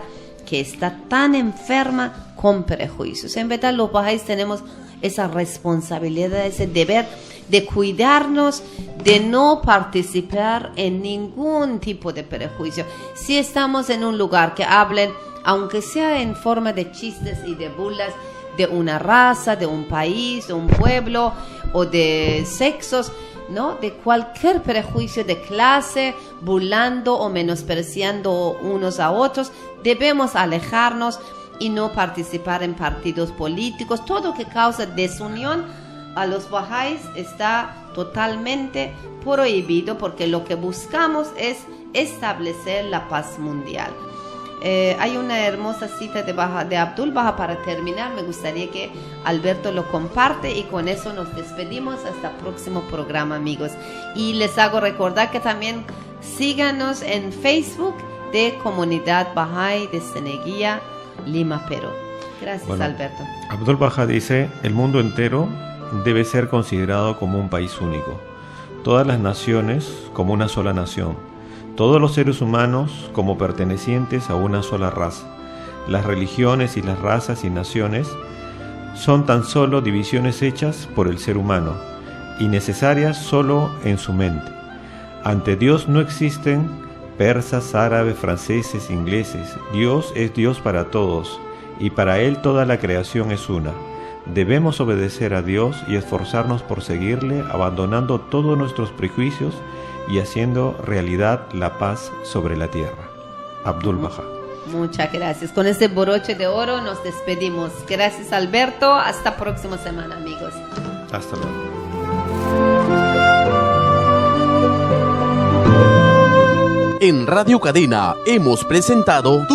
que está tan enferma con prejuicios. En verdad, los bahá'ís tenemos esa responsabilidad, ese deber de cuidarnos, de no participar en ningún tipo de prejuicio. Si estamos en un lugar que hablen, aunque sea en forma de chistes y de burlas, de una raza, de un país, de un pueblo o de sexos, ¿no? De cualquier prejuicio de clase, burlando o menospreciando unos a otros, debemos alejarnos y no participar en partidos políticos. Todo que causa desunión a los bahá'ís está totalmente prohibido, porque lo que buscamos es establecer la paz mundial. Hay una hermosa cita de Abdul Baha para terminar. Me gustaría que Alberto lo comparte y con eso nos despedimos hasta el próximo programa, amigos. Y les hago recordar que también síganos en Facebook de Comunidad Bahá'í de Ceneguía, Lima, Perú. Gracias, Alberto. Abdul Baha dice: el mundo entero debe ser considerado como un país único, todas las naciones como una sola nación, todos los seres humanos como pertenecientes a una sola raza. Las religiones y las razas y naciones son tan solo divisiones hechas por el ser humano y necesarias solo en su mente. Ante Dios no existen persas, árabes, franceses, ingleses. Dios es Dios para todos y para Él toda la creación es una. Debemos obedecer a Dios y esforzarnos por seguirle, abandonando todos nuestros prejuicios y haciendo realidad la paz sobre la tierra. Abdul Baha. Muchas gracias. Con este broche de oro nos despedimos. Gracias, Alberto. Hasta próxima semana, amigos. Hasta luego. En Radio Cadena hemos presentado